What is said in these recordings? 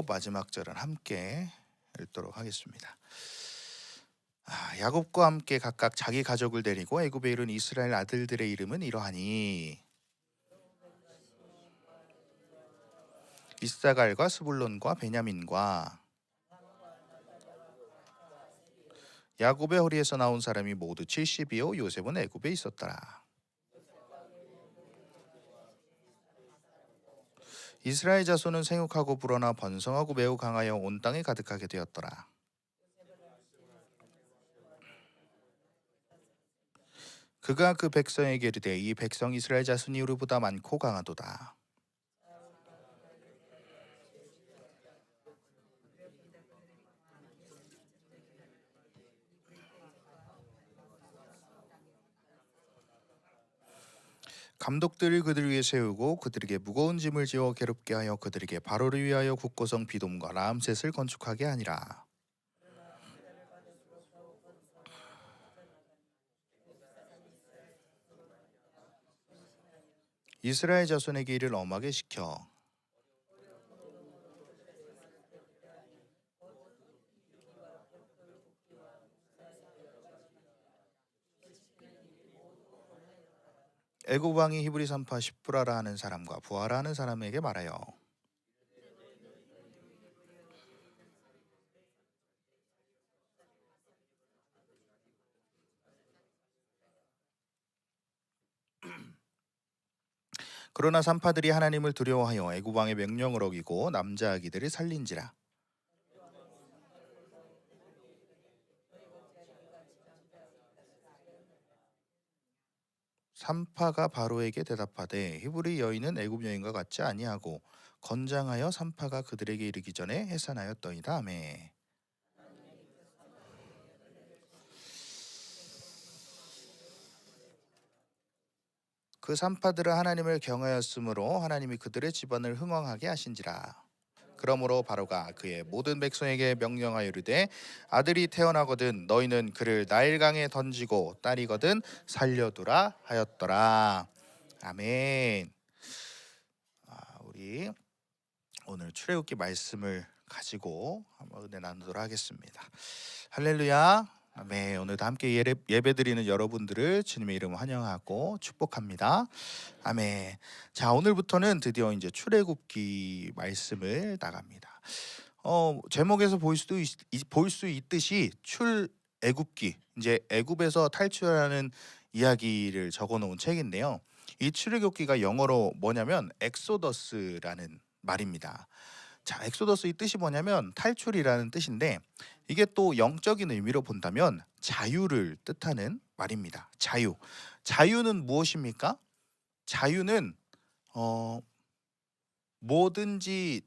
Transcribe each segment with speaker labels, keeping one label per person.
Speaker 1: 마지막 절은 함께 읽도록 하겠습니다. 야곱과 함께 각각 자기 가족을 데리고 애굽에 이른 이스라엘 아들들의 이름은 이러하니 이사갈과 스불론과 베냐민과 야곱의 허리에서 나온 사람이 모두 70이요 요셉은 애굽에 있었더라. 이스라엘 자손은 생육하고 불어나 번성하고 매우 강하여 온 땅에 가득하게 되었더라. 그가 그 백성에게 이르되 이 백성 이스라엘 자손이 우리보다 많고 강하도다. 감독들을 그들 위에 세우고 그들에게 무거운 짐을 지어 괴롭게 하여 그들에게 바로를 위하여 국고성 비돔과 라암셋을 건축하게 하니라. 이스라엘 자손에게 이를 엄하게 시켜 애굽 왕이 히브리 산파 십부라라 하는 사람과 부하라 하는 사람에게 말하여 그러나 산파들이 하나님을 두려워하여 애굽 왕의 명령을 어기고 남자 아기들을 살린지라. 산파가 바로에게 대답하되 히브리 여인은 애굽 여인과 같지 아니하고 건장하여 산파가 그들에게 이르기 전에 해산하였더이다. 아멘. 그 산파들은 하나님을 경하였으므로 하나님이 그들의 집안을 흥왕하게 하신지라. 그러므로 바로가 그의 모든 백성에게 명령하여 이르되 아들이 태어나거든 너희는 그를 나일강에 던지고 딸이거든 살려두라 하였더라. 아멘. 우리 오늘 출애굽기 말씀을 가지고 한번 은혜 나누도록 하겠습니다. 할렐루야. 아멘. 오늘도 함께 예배드리는 여러분들을 주님의 이름으로 환영하고 축복합니다. 아멘. 자, 오늘부터는 드디어 이제 출애굽기 말씀을 나갑니다. 제목에서 볼 수 있듯이 출애굽기, 이제 애굽에서 탈출하는 이야기를 적어놓은 책인데요. 이 출애굽기가 영어로 뭐냐면 엑소더스라는 말입니다. 자, 엑소더스 이 뜻이 뭐냐면 탈출이라는 뜻인데 이게 또 영적인 의미로 본다면 자유를 뜻하는 말입니다. 자유. 자유는 무엇입니까? 자유는 뭐든지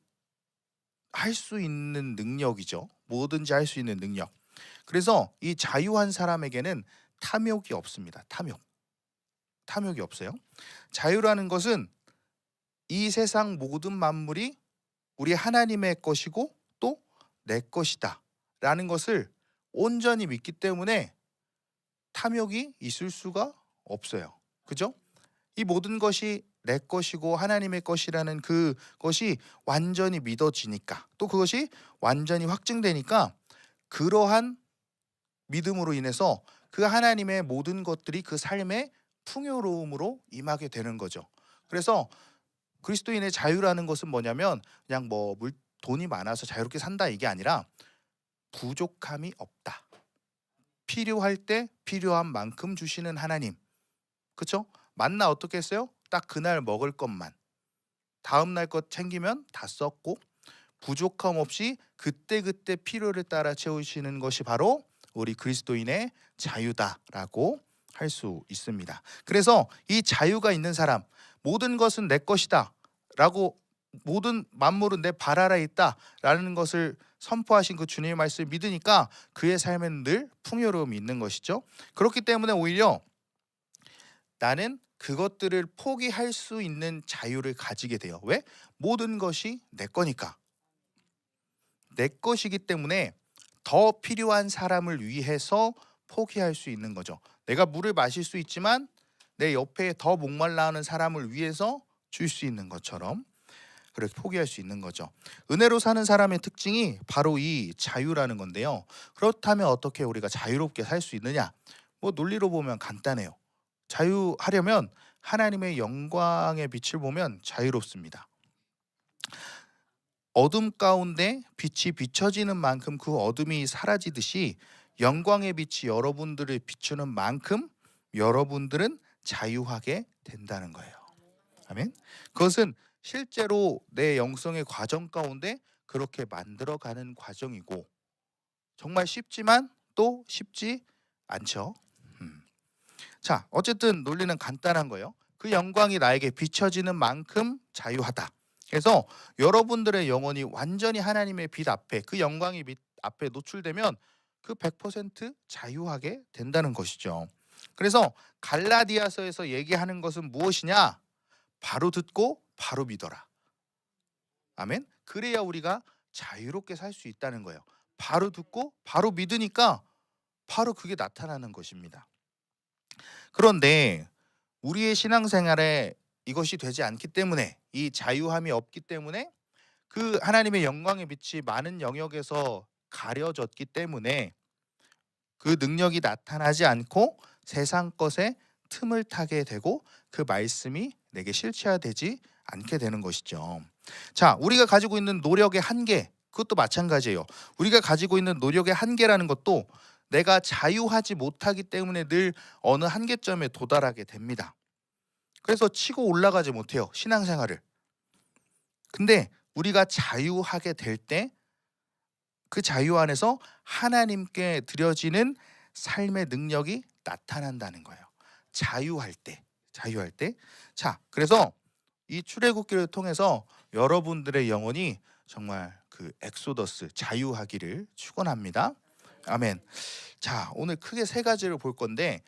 Speaker 1: 할 수 있는 능력이죠. 뭐든지 할 수 있는 능력. 그래서 이 자유한 사람에게는 탐욕이 없습니다. 탐욕이 없어요. 자유라는 것은 이 세상 모든 만물이 우리 하나님의 것이고 또 내 것이다 라는 것을 온전히 믿기 때문에 탐욕이 있을 수가 없어요. 그죠? 이 모든 것이 내 것이고 하나님의 것이라는 그것이 완전히 믿어지니까 또 그것이 완전히 확증되니까 그러한 믿음으로 인해서 그 하나님의 모든 것들이 그 삶의 풍요로움으로 임하게 되는 거죠. 그래서 그리스도인의 자유라는 것은 뭐냐면 그냥 돈이 많아서 자유롭게 산다 이게 아니라 부족함이 없다. 필요할 때 필요한 만큼 주시는 하나님. 그렇죠? 만나 어떻게 했어요? 딱 그날 먹을 것만. 다음 날 것 챙기면 다 썼고 부족함 없이 그때그때 필요를 따라 채우시는 것이 바로 우리 그리스도인의 자유다라고 할 수 있습니다. 그래서 이 자유가 있는 사람, 모든 것은 내 것이다 라고 모든 만물은 내 발 아래 있다 라는 것을 선포하신 그 주님의 말씀을 믿으니까 그의 삶에는 늘 풍요로움이 있는 것이죠. 그렇기 때문에 오히려 나는 그것들을 포기할 수 있는 자유를 가지게 돼요. 왜? 모든 것이 내 거니까. 내 것이기 때문에 더 필요한 사람을 위해서 포기할 수 있는 거죠. 내가 물을 마실 수 있지만 내 옆에 더 목말라 하는 사람을 위해서 줄 수 있는 것처럼 그렇게 포기할 수 있는 거죠. 은혜로 사는 사람의 특징이 바로 이 자유라는 건데요. 그렇다면 어떻게 우리가 자유롭게 살 수 있느냐? 뭐 논리로 보면 간단해요. 자유하려면 하나님의 영광의 빛을 보면 자유롭습니다. 어둠 가운데 빛이 비춰지는 만큼 그 어둠이 사라지듯이 영광의 빛이 여러분들을 비추는 만큼 여러분들은 자유하게 된다는 거예요. 아멘. 그것은 실제로 내 영성의 과정 가운데 그렇게 만들어가는 과정이고 정말 쉽지만 또 쉽지 않죠. 자, 어쨌든 논리는 간단한 거예요. 그 영광이 나에게 비춰지는 만큼 자유하다. 그래서 여러분들의 영혼이 완전히 하나님의 빛 앞에 그 영광의 빛 앞에 노출되면 그 100% 자유하게 된다는 것이죠. 그래서 갈라디아서에서 얘기하는 것은 무엇이냐? 바로 듣고 바로 믿어라. 아멘. 그래야 우리가 자유롭게 살 수 있다는 거예요. 바로 듣고 바로 믿으니까 바로 그게 나타나는 것입니다. 그런데 우리의 신앙생활에 이것이 되지 않기 때문에 이 자유함이 없기 때문에 그 하나님의 영광의 빛이 많은 영역에서 가려졌기 때문에 그 능력이 나타나지 않고 세상 것에 틈을 타게 되고 그 말씀이 내게 실체화되지 않게 되는 것이죠. 자, 우리가 가지고 있는 노력의 한계, 그것도 마찬가지예요. 우리가 가지고 있는 노력의 한계라는 것도 내가 자유하지 못하기 때문에 늘 어느 한계점에 도달하게 됩니다. 그래서 치고 올라가지 못해요, 신앙생활을. 근데 우리가 자유하게 될 때 그 자유 안에서 하나님께 드려지는 삶의 능력이 나타난다는 거예요. 자유할 때. 자, 그래서 이 출애굽기를 통해서 여러분들의 영혼이 정말 그 엑소더스 자유하기를 축원합니다. 아멘. 자, 오늘 크게 세 가지를 볼 건데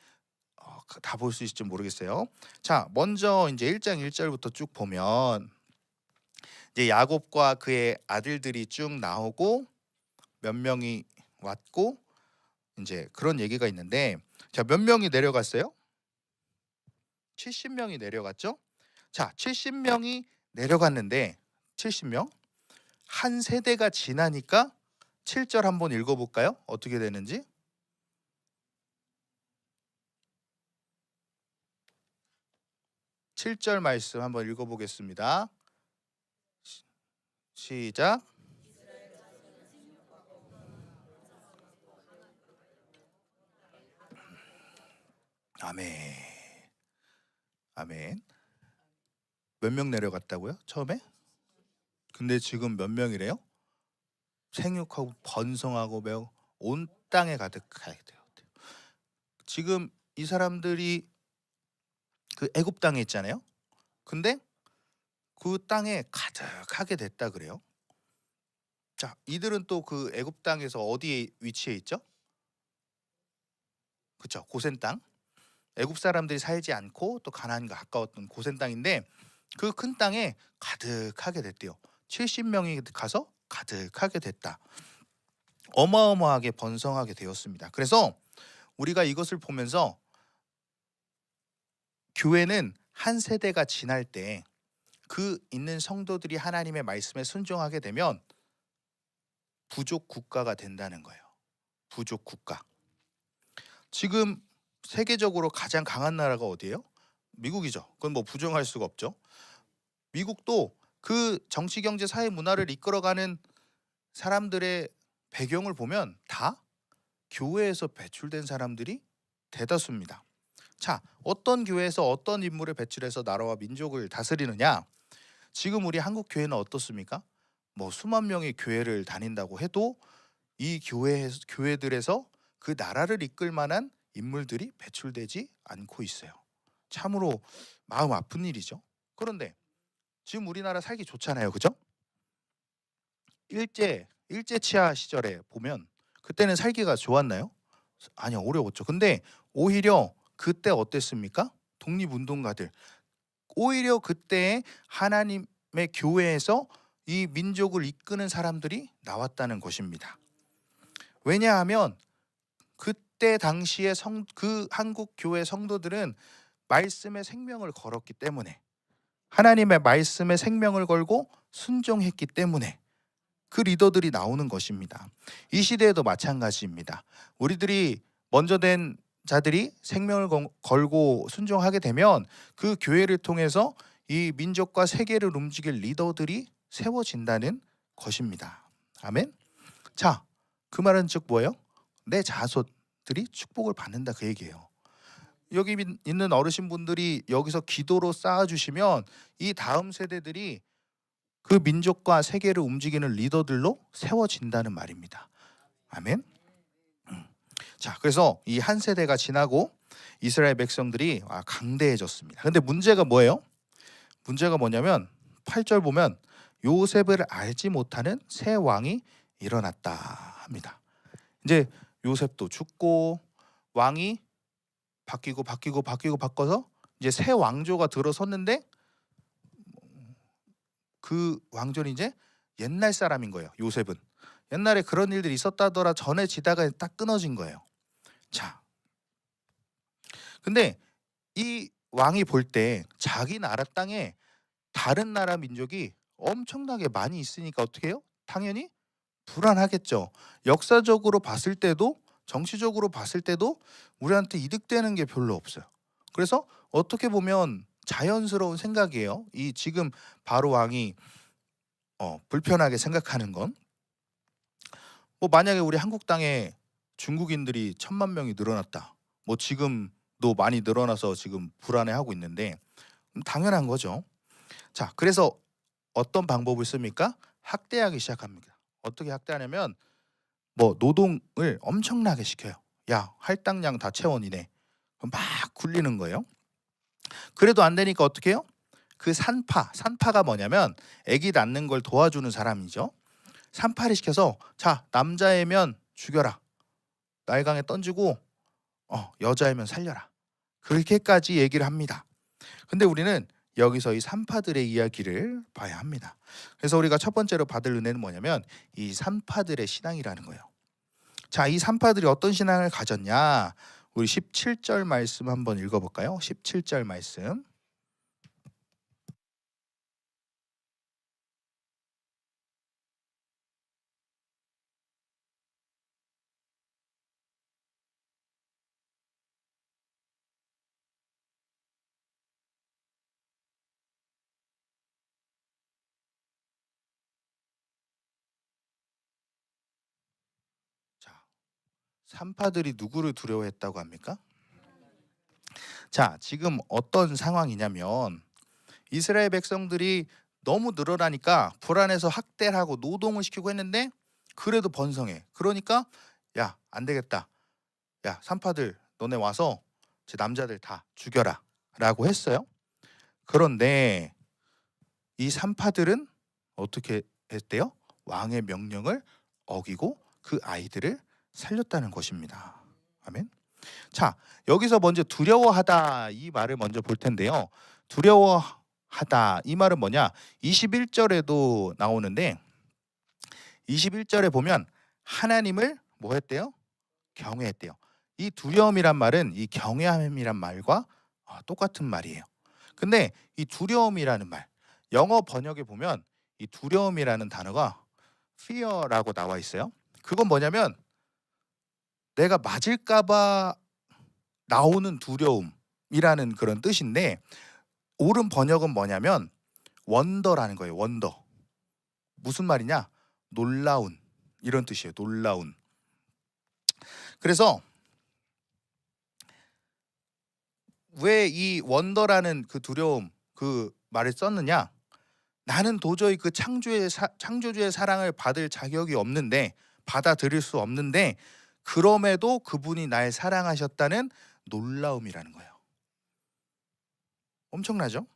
Speaker 1: 다 볼 수 있을지 모르겠어요. 자, 먼저 이제 1장 1절부터 쭉 보면 이제 야곱과 그의 아들들이 쭉 나오고 몇 명이 왔고 이제 그런 얘기가 있는데, 자, 몇 명이 내려갔어요? 70명이 내려갔죠? 자, 70명이 내려갔는데 70명 한 세대가 지나니까 7절 한번 읽어볼까요? 어떻게 되는지. 7절 말씀 한번 읽어보겠습니다. 시작. 아멘. 아멘. 몇 명 내려갔다고요? 처음에? 근데 지금 몇 명이래요? 생육하고 번성하고 매우 온 땅에 가득하게 돼요. 지금 이 사람들이 그 애굽 땅에 있잖아요. 근데 그 땅에 가득하게 됐다 그래요. 자, 이들은 또 그 애굽 땅에서 어디에 위치해 있죠? 그렇죠. 고센 땅. 애굽 사람들이 살지 않고 또 가나안과 가까웠던 고센 땅인데 그 큰 땅에 가득하게 됐대요. 70명이 가서 가득하게 됐다. 어마어마하게 번성하게 되었습니다. 그래서 우리가 이것을 보면서 교회는 한 세대가 지날 때 그 있는 성도들이 하나님의 말씀에 순종하게 되면 부족 국가가 된다는 거예요. 부족 국가. 지금 세계적으로 가장 강한 나라가 어디예요? 미국이죠. 그건 뭐 부정할 수가 없죠. 미국도 그 정치, 경제, 사회, 문화를 이끌어가는 사람들의 배경을 보면 다 교회에서 배출된 사람들이 대다수입니다. 자, 어떤 교회에서 어떤 인물을 배출해서 나라와 민족을 다스리느냐? 지금 우리 한국 교회는 어떻습니까? 뭐 수만 명이 교회를 다닌다고 해도 이 교회들에서 그 나라를 이끌 만한 인물들이 배출되지 않고 있어요. 참으로 마음 아픈 일이죠. 그런데 지금 우리나라 살기 좋잖아요, 그죠? 일제 치하 시절에 보면 그때는 살기가 좋았나요? 아니요, 어려웠죠. 근데 오히려 그때 어땠습니까? 독립운동가들 오히려 그때 하나님의 교회에서 이 민족을 이끄는 사람들이 나왔다는 것입니다. 왜냐하면 그때 당시에 그 한국 교회 성도들은 말씀의 생명을 걸었기 때문에 하나님의 말씀에 생명을 걸고 순종했기 때문에 그 리더들이 나오는 것입니다. 이 시대에도 마찬가지입니다. 우리들이 먼저 된 자들이 생명을 걸고 순종하게 되면 그 교회를 통해서 이 민족과 세계를 움직일 리더들이 세워진다는 것입니다. 아멘. 자, 그 말은 즉 뭐예요? 내 자손들이 축복을 받는다, 그 얘기예요. 여기 있는 어르신분들이 여기서 기도로 쌓아주시면 이 다음 세대들이 그 민족과 세계를 움직이는 리더들로 세워진다는 말입니다. 아멘. 자, 그래서 이 한 세대가 지나고 이스라엘 백성들이 강대해졌습니다. 근데 문제가 뭐예요? 문제가 뭐냐면 8절 보면 요셉을 알지 못하는 새 왕이 일어났다 합니다. 이제 요셉도 죽고 왕이 바꿔서 이제 새 왕조가 들어섰는데 그 왕조는 이제 옛날 사람인 거예요. 요셉은 옛날에 그런 일들이 있었다더라 전해지다가 딱 끊어진 거예요. 자, 근데 이 왕이 볼 때 자기 나라 땅에 다른 나라 민족이 엄청나게 많이 있으니까 어떻게 해요? 당연히 불안하겠죠. 역사적으로 봤을 때도 정치적으로 봤을 때도 우리한테 이득되는 게 별로 없어요. 그래서 어떻게 보면 자연스러운 생각이에요. 이 지금 바로 왕이 불편하게 생각하는 건 뭐 만약에 우리 한국 땅에 중국인들이 1,000만 명이 늘어났다. 뭐 지금도 많이 늘어나서 지금 불안해하고 있는데 당연한 거죠. 자, 그래서 어떤 방법을 씁니까? 학대하기 시작합니다. 어떻게 학대하냐면 뭐 노동을 엄청나게 시켜요. 야, 할당량 다 채원이네. 그럼 막 굴리는 거예요. 그래도 안 되니까 어떻게 해요? 그 산파가 뭐냐면 아기 낳는 걸 도와주는 사람이죠. 산파를 시켜서 자, 남자애면 죽여라. 날강에 던지고 여자애면 살려라. 그렇게까지 얘기를 합니다. 근데 우리는 여기서 이 산파들의 이야기를 봐야 합니다. 그래서 우리가 첫 번째로 받을 은혜는 뭐냐면 이 산파들의 신앙이라는 거예요. 자, 이 산파들이 어떤 신앙을 가졌냐? 우리 17절 말씀 한번 읽어볼까요? 17절 말씀. 자, 산파들이 누구를 두려워했다고 합니까? 자, 지금 어떤 상황이냐면 이스라엘 백성들이 너무 늘어나니까 불안해서 학대를 하고 노동을 시키고 했는데 그래도 번성해. 그러니까 야, 안 되겠다. 야, 산파들 너네 와서 제 남자들 다 죽여라 라고 했어요. 그런데 이 산파들은 어떻게 했대요? 왕의 명령을 어기고 그 아이들을 살렸다는 것입니다. 아멘. 자, 여기서 먼저 두려워하다 이 말을 먼저 볼 텐데요. 두려워하다 이 말은 뭐냐? 21절에도 나오는데 21절에 보면 하나님을 뭐 했대요? 경외했대요. 이 두려움이란 말은 이 경외함이란 말과 똑같은 말이에요. 근데 이 두려움이라는 말, 영어 번역에 보면 이 두려움이라는 단어가 fear라고 나와 있어요. 그건 뭐냐면 내가 맞을까봐 나오는 두려움이라는 그런 뜻인데 옳은 번역은 뭐냐면 원더라는 거예요. 원더. 무슨 말이냐? 놀라운 이런 뜻이에요. 놀라운. 그래서 왜 이 원더라는 그 두려움 그 말을 썼느냐? 나는 도저히 그 창조주의 사랑을 받을 자격이 없는데 받아들일 수 없는데 그럼에도 그분이 날 사랑하셨다는 놀라움이라는 거예요. 엄청나죠?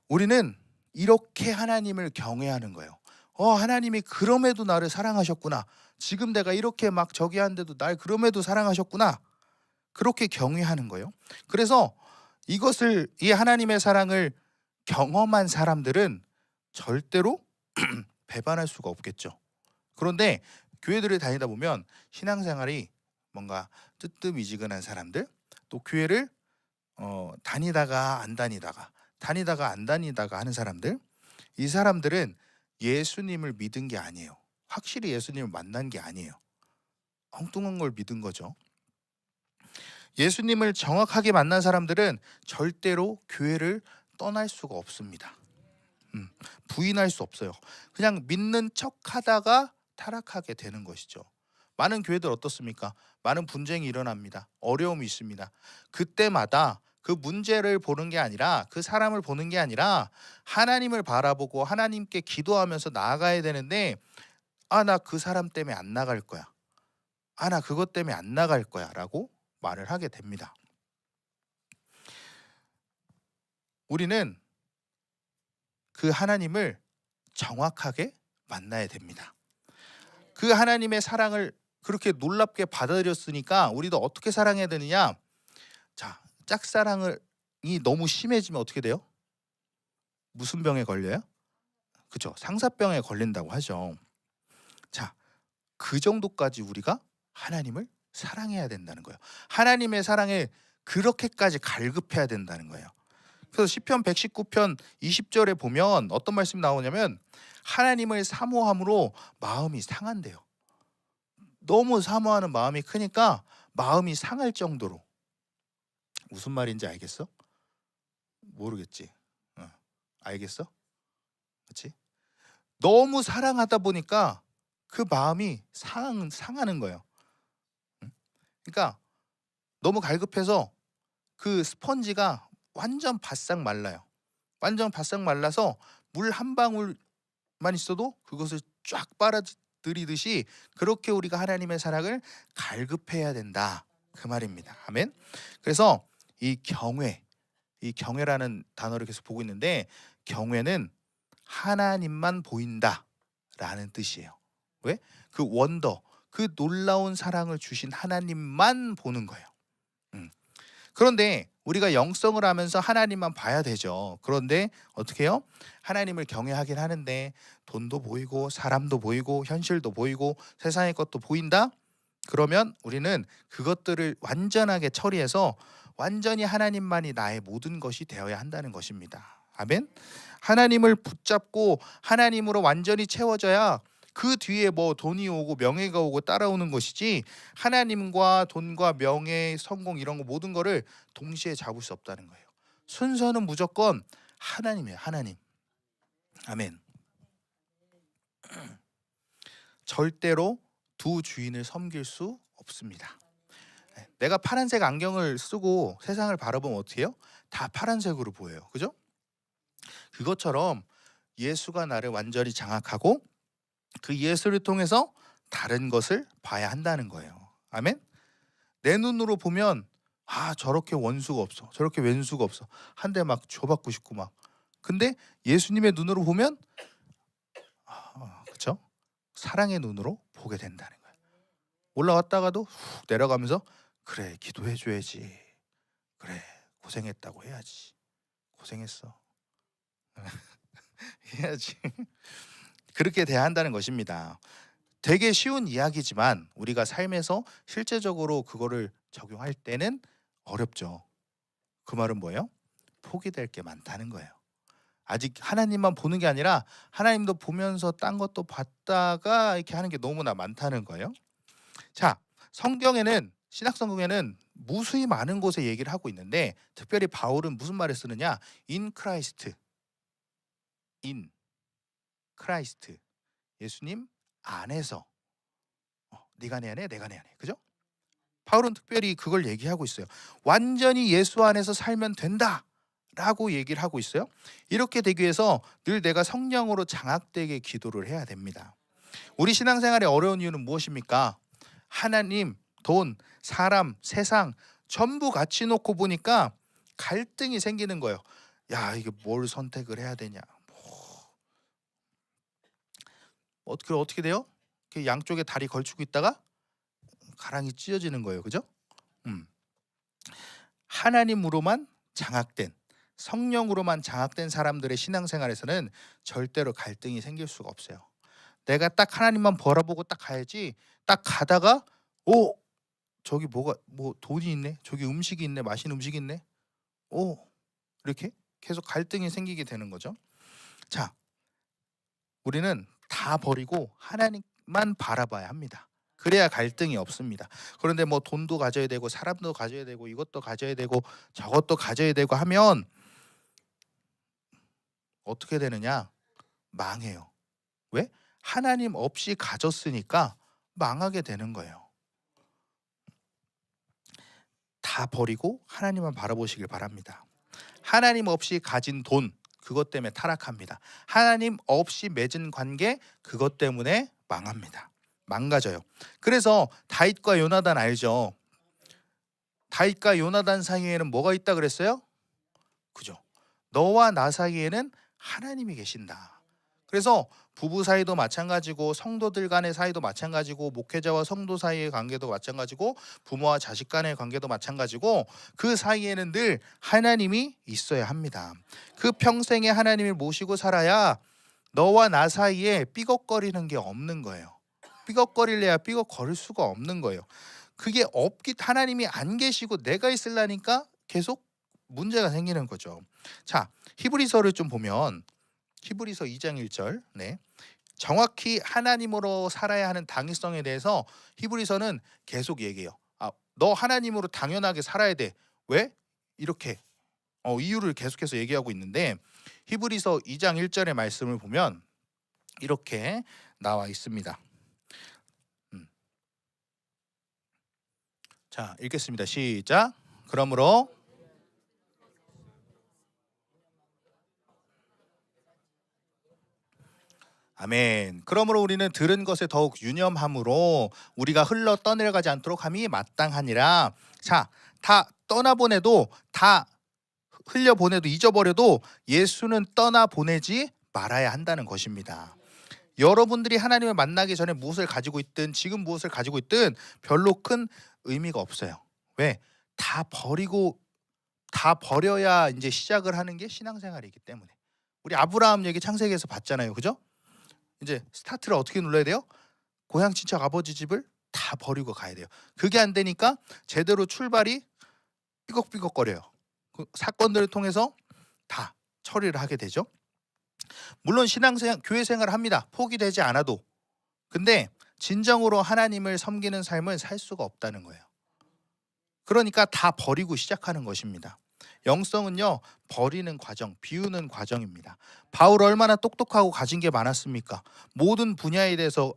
Speaker 1: 우리는 이렇게 하나님을 경외하는 거예요. 하나님이 그럼에도 나를 사랑하셨구나. 지금 내가 이렇게 막 저기 한데도 날 그럼에도 사랑하셨구나. 그렇게 경외하는 거예요. 그래서 이것을 이 하나님의 사랑을 경험한 사람들은 절대로 배반할 수가 없겠죠. 그런데 교회들을 다니다 보면 신앙생활이 뭔가 뜨뜻미지근한 사람들, 또 교회를 다니다가 안 다니다가 하는 사람들, 이 사람들은 예수님을 믿은 게 아니에요. 확실히 예수님을 만난 게 아니에요. 엉뚱한 걸 믿은 거죠. 예수님을 정확하게 만난 사람들은 절대로 교회를 떠날 수가 없습니다. 부인할 수 없어요. 그냥 믿는 척하다가 타락하게 되는 것이죠. 많은 교회들 어떻습니까? 많은 분쟁이 일어납니다. 어려움이 있습니다. 그때마다 그 문제를 보는 게 아니라, 그 사람을 보는 게 아니라 하나님을 바라보고 하나님께 기도하면서 나아가야 되는데, 나 그 사람 때문에 안 나갈 거야. 나 그것 때문에 안 나갈 거야 라고 말을 하게 됩니다. 우리는 그 하나님을 정확하게 만나야 됩니다. 그 하나님의 사랑을 그렇게 놀랍게 받아들였으니까 우리도 어떻게 사랑해야 되느냐? 자, 짝사랑이 너무 심해지면 어떻게 돼요? 무슨 병에 걸려요? 그죠? 상사병에 걸린다고 하죠. 자, 그 정도까지 우리가 하나님을 사랑해야 된다는 거예요. 하나님의 사랑에 그렇게까지 갈급해야 된다는 거예요. 그래서 시편 119편 20절에 보면 어떤 말씀이 나오냐면, 하나님을 사모함으로 마음이 상한대요. 너무 사모하는 마음이 크니까 마음이 상할 정도로. 무슨 말인지 알겠어? 모르겠지. 알겠어? 그렇지? 너무 사랑하다 보니까 그 마음이 상하는 거예요. 그러니까 너무 갈급해서 그 스펀지가 완전 바싹 말라요. 완전 바싹 말라서 물 한 방울만 있어도 그것을 쫙 빨아들이듯이 그렇게 우리가 하나님의 사랑을 갈급해야 된다, 그 말입니다. 아멘. 그래서 이 경외라는 단어를 계속 보고 있는데, 경외는 하나님만 보인다라는 뜻이에요. 왜? 그 원더, 그 놀라운 사랑을 주신 하나님만 보는 거예요. 그런데 우리가 영성을 하면서 하나님만 봐야 되죠. 그런데 어떻게 해요? 하나님을 경외하긴 하는데 돈도 보이고 사람도 보이고 현실도 보이고 세상의 것도 보인다? 그러면 우리는 그것들을 완전하게 처리해서 완전히 하나님만이 나의 모든 것이 되어야 한다는 것입니다. 아멘. 하나님을 붙잡고 하나님으로 완전히 채워져야 그 뒤에 뭐 돈이 오고 명예가 오고 따라오는 것이지, 하나님과 돈과 명예, 성공 이런 거 모든 거를 동시에 잡을 수 없다는 거예요. 순서는 무조건 하나님이에요. 하나님. 아멘. 절대로 두 주인을 섬길 수 없습니다. 내가 파란색 안경을 쓰고 세상을 바라보면 어떻게 해요? 다 파란색으로 보여요. 그죠? 그것처럼 예수가 나를 완전히 장악하고 그 예수를 통해서 다른 것을 봐야 한다는 거예요. 아멘. 내 눈으로 보면 저렇게 원수가 없어, 저렇게 왼수가 없어, 한 대 막 줘받고 싶고 막. 근데 예수님의 눈으로 보면 그렇죠? 사랑의 눈으로 보게 된다는 거예요. 올라왔다가도 훅 내려가면서 그래, 기도해 줘야지. 그래, 고생했다고 해야지. 고생했어. 해야지. 그렇게 돼야 한다는 것입니다. 되게 쉬운 이야기지만 우리가 삶에서 실제적으로 그거를 적용할 때는 어렵죠. 그 말은 뭐예요? 포기될 게 많다는 거예요. 아직 하나님만 보는 게 아니라 하나님도 보면서 딴 것도 봤다가 이렇게 하는 게 너무나 많다는 거예요. 자, 성경에는, 신약성경에는 무수히 많은 곳에 얘기를 하고 있는데, 특별히 바울은 무슨 말을 쓰느냐? In Christ. In Christ. 예수님 안에서. 네가 내 안에, 내가 내 안에. 그죠? 바울은 특별히 그걸 얘기하고 있어요. 완전히 예수 안에서 살면 된다 라고 얘기를 하고 있어요. 이렇게 되기 위해서 늘 내가 성령으로 장악되게 기도를 해야 됩니다. 우리 신앙생활의 어려운 이유는 무엇입니까? 하나님, 돈, 사람, 세상 전부 같이 놓고 보니까 갈등이 생기는 거예요. 야, 이게 뭘 선택을 해야 되냐. 어떻게 돼요? 양쪽에 다리 걸치고 있다가 가랑이 찢어지는 거예요. 그죠? 하나님으로만 장악된, 성령으로만 장악된 사람들의 신앙생활에서는 절대로 갈등이 생길 수가 없어요. 내가 딱 하나님만 바라보고 딱 가야지, 딱 가다가 저기 뭐 돈이 있네, 저기 음식이 있네, 맛있는 음식이 있네, 이렇게 계속 갈등이 생기게 되는 거죠. 자, 우리는 다 버리고 하나님만 바라봐야 합니다. 그래야 갈등이 없습니다. 그런데 뭐 돈도 가져야 되고 사람도 가져야 되고 이것도 가져야 되고 저것도 가져야 되고 하면 어떻게 되느냐? 망해요. 왜? 하나님 없이 가졌으니까 망하게 되는 거예요. 다 버리고 하나님만 바라보시길 바랍니다. 하나님 없이 가진 돈, 그것 때문에 타락합니다. 하나님 없이 맺은 관계, 그것 때문에 망합니다. 망가져요. 그래서 다윗과 요나단 알죠? 다윗과 요나단 사이에는 뭐가 있다 그랬어요? 그죠? 너와 나 사이에는 하나님이 계신다. 그래서 부부 사이도 마찬가지고 성도들 간의 사이도 마찬가지고 목회자와 성도 사이의 관계도 마찬가지고 부모와 자식 간의 관계도 마찬가지고 그 사이에는 늘 하나님이 있어야 합니다. 그 평생에 하나님을 모시고 살아야 너와 나 사이에 삐걱거리는 게 없는 거예요. 삐걱거릴래야 삐걱거릴 수가 없는 거예요. 그게 없기 하나님이 안 계시고 내가 있으려니까 계속 문제가 생기는 거죠. 자, 히브리서를 좀 보면 히브리서 2장 1절. 네. 정확히 하나님으로 살아야 하는 당위성에 대해서 히브리서는 계속 얘기해요. 너 하나님으로 당연하게 살아야 돼. 왜? 이렇게 이유를 계속해서 얘기하고 있는데 히브리서 2장 1절의 말씀을 보면 이렇게 나와 있습니다. 자, 읽겠습니다. 시작. 그러므로 아멘. 그러므로 우리는 들은 것에 더욱 유념함으로 우리가 흘러 떠내려가지 않도록 함이 마땅하니라. 자, 다 떠나보내도 다 흘려보내도 잊어버려도 예수는 떠나보내지 말아야 한다는 것입니다. 여러분들이 하나님을 만나기 전에 무엇을 가지고 있든 지금 무엇을 가지고 있든 별로 큰 의미가 없어요. 왜? 다 버려야 이제 시작을 하는 게 신앙생활이기 때문에. 우리 아브라함 얘기 창세기에서 봤잖아요. 그죠? 이제 스타트를 어떻게 눌러야 돼요? 고향 친척 아버지 집을 다 버리고 가야 돼요. 그게 안 되니까 제대로 출발이 삐걱삐걱거려요. 그 사건들을 통해서 다 처리를 하게 되죠. 물론 신앙생활, 교회 생활을 합니다. 포기되지 않아도. 근데 진정으로 하나님을 섬기는 삶을 살 수가 없다는 거예요. 그러니까 다 버리고 시작하는 것입니다. 영성은요, 버리는 과정, 비우는 과정입니다. 바울 얼마나 똑똑하고 가진 게 많았습니까? 모든 분야에 대해서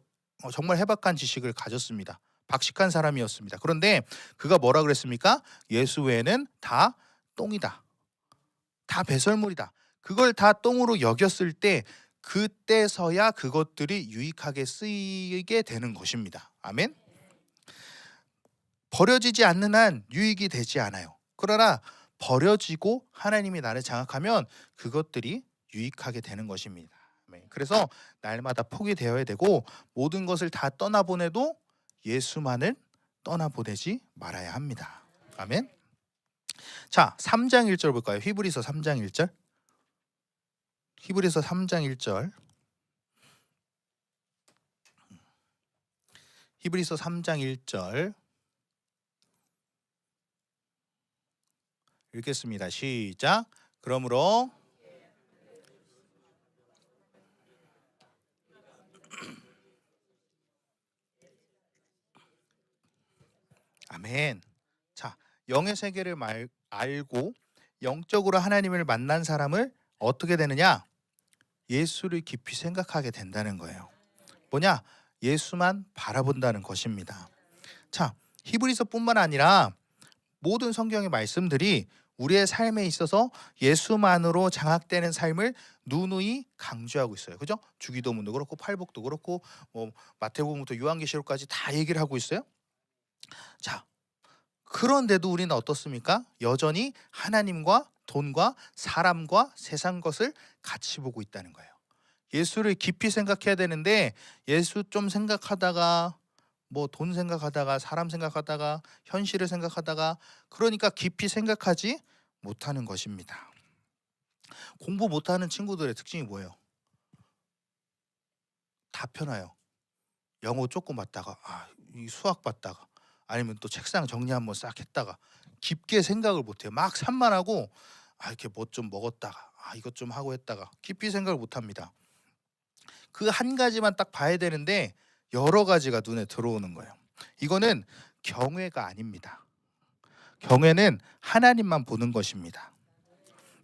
Speaker 1: 정말 해박한 지식을 가졌습니다. 박식한 사람이었습니다. 그런데 그가 뭐라 그랬습니까? 예수 외에는 다 똥이다. 다 배설물이다. 그걸 다 똥으로 여겼을 때 그때서야 그것들이 유익하게 쓰이게 되는 것입니다. 아멘. 버려지지 않는 한 유익이 되지 않아요. 그러나 버려지고 하나님이 나를 장악하면 그것들이 유익하게 되는 것입니다. 아멘. 그래서 날마다 포기되어야 되고 모든 것을 다 떠나보내도 예수만을 떠나보내지 말아야 합니다. 아멘. 자, 3장 1절 볼까요? 히브리서 3장 1절. 히브리서 3장 1절. 히브리서 3장 1절 읽겠습니다. 시작. 그러므로 아멘. 자, 영의 세계를 알고 영적으로 하나님을 만난 사람을 어떻게 되느냐? 예수를 깊이 생각하게 된다는 거예요. 뭐냐? 예수만 바라본다는 것입니다. 자, 히브리서뿐만 아니라 모든 성경의 말씀들이 우리의 삶에 있어서 예수만으로 장악되는 삶을 누누이 강조하고 있어요. 그죠? 주기도문도 그렇고 팔복도 그렇고 마태복음부터 요한계시록까지 다 얘기를 하고 있어요. 자, 그런데도 우리는 어떻습니까? 여전히 하나님과 돈과 사람과 세상 것을 같이 보고 있다는 거예요. 예수를 깊이 생각해야 되는데 예수 좀 생각하다가 돈 생각하다가 사람 생각하다가 현실을 생각하다가 그러니까 깊이 생각하지 못하는 것입니다. 공부 못하는 친구들의 특징이 뭐예요? 다 편해요. 영어 조금 봤다가 이 수학 봤다가 아니면 또 책상 정리 한번 싹 했다가 깊게 생각을 못해요. 막 산만하고 이렇게 뭐 좀 먹었다가 이것 좀 하고 했다가 깊이 생각을 못합니다. 그 한 가지만 딱 봐야 되는데 여러 가지가 눈에 들어오는 거예요. 이거는 경외가 아닙니다. 경외는 하나님만 보는 것입니다.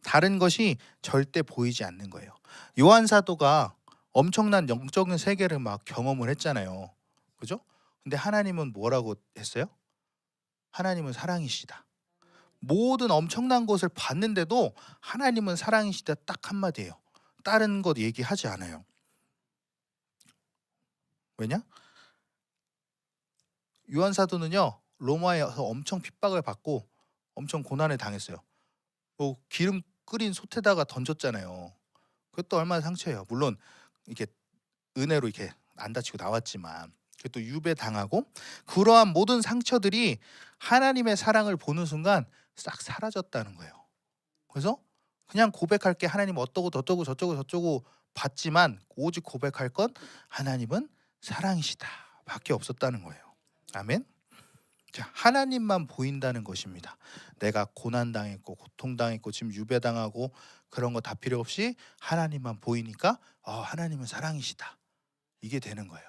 Speaker 1: 다른 것이 절대 보이지 않는 거예요. 요한 사도가 엄청난 영적인 세계를 막 경험을 했잖아요. 그죠? 근데 하나님은 뭐라고 했어요? 하나님은 사랑이시다. 모든 엄청난 것을 봤는데도 하나님은 사랑이시다 딱 한마디예요. 다른 것 얘기하지 않아요. 왜냐? 요한 사도는요, 로마에서 엄청 핍박을 받고 엄청 고난을 당했어요. 뭐 기름 끓인 솥에다가 던졌잖아요. 그것도 얼마나 상처예요. 물론 이렇게 은혜로 이렇게 안 다치고 나왔지만 또 유배 당하고 그러한 모든 상처들이 하나님의 사랑을 보는 순간 싹 사라졌다는 거예요. 그래서 그냥 고백할 게 하나님 어떠고 저쩌고 저쩌고 저쩌고 봤지만 오직 고백할 건 하나님은 사랑이시다 밖에 없었다는 거예요. 아멘. 자, 하나님만 보인다는 것입니다. 내가 고난당했고 고통당했고 지금 유배당하고 그런 거 다 필요 없이 하나님만 보이니까 하나님은 사랑이시다. 이게 되는 거예요.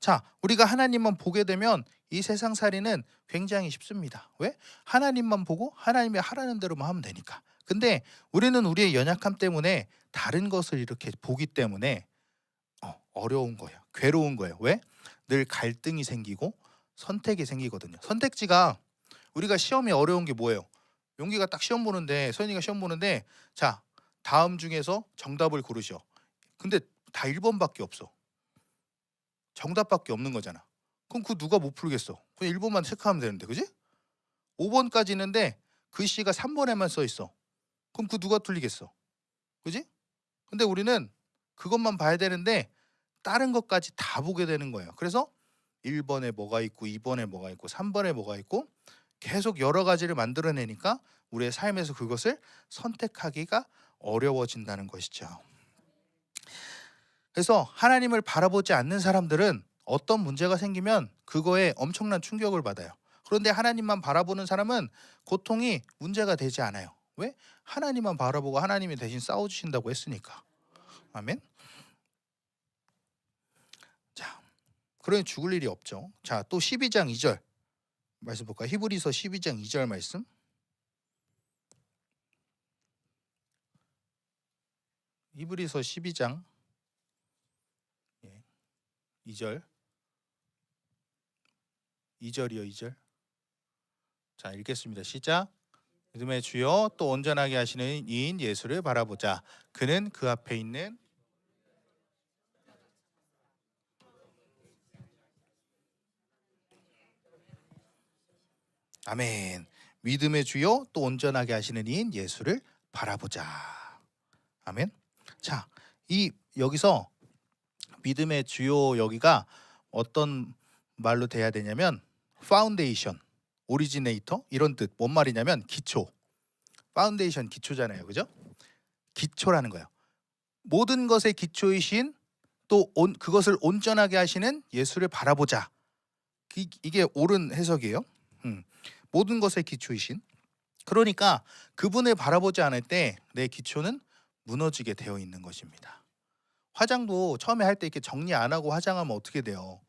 Speaker 1: 자, 우리가 하나님만 보게 되면 이 세상살이는 굉장히 쉽습니다. 왜? 하나님만 보고 하나님이 하라는 대로만 하면 되니까. 근데 우리는 우리의 연약함 때문에 다른 것을 이렇게 보기 때문에 어려운 거예요. 괴로운 거예요. 왜? 늘 갈등이 생기고 선택이 생기거든요. 선택지가 우리가 시험이 어려운 게 뭐예요? 용기가 딱 시험 보는데 선이가 시험 보는데 자, 다음 중에서 정답을 고르셔. 근데 다 1번밖에 없어. 정답밖에 없는 거잖아. 그럼 그 누가 못 풀겠어? 그냥 1번만 체크하면 되는데, 그지? 5번까지 있는데 글씨가 3번에만 써 있어. 그럼 그 누가 틀리겠어? 그지? 근데 우리는 그것만 봐야 되는데 다른 것까지 다 보게 되는 거예요. 그래서 1번에 뭐가 있고 2번에 뭐가 있고 3번에 뭐가 있고 계속 여러 가지를 만들어내니까 우리의 삶에서 그것을 선택하기가 어려워진다는 것이죠. 그래서 하나님을 바라보지 않는 사람들은 어떤 문제가 생기면 그거에 엄청난 충격을 받아요. 그런데 하나님만 바라보는 사람은 고통이 문제가 되지 않아요. 왜? 하나님만 바라보고 하나님이 대신 싸워주신다고 했으니까. 아멘. 자, 그러니 죽을 일이 없죠. 자, 또 12장 2절 말씀 볼까요? 히브리서 12장 2절 말씀. 히브리서 12장 2절. 2절이요, 2절. 자, 읽겠습니다. 시작. 믿음의 주여 또 온전하게 하시는 이인 예수를 바라보자. 그는 그 앞에 있는 아멘. 믿음의 주여 또 온전하게 하시는 이인 예수를 바라보자. 아멘. 자, 이 여기서 믿음의 주요 여기가 어떤 말로 돼야 되냐면 파운데이션, 오리지네이터 이런 뜻. 뭔 말이냐면 기초. 파운데이션 기초잖아요. 그죠? 기초라는 거예요. 모든 것의 기초이신 또 그것을 온전하게 하시는 예수를 바라보자. 이게 옳은 해석이에요. 모든 것의 기초이신. 그러니까 그분을 바라보지 않을 때 내 기초는 무너지게 되어 있는 것입니다. 화장도 처음에 할 때 이렇게 정리 안 하고 화장하면 어떻게 돼요?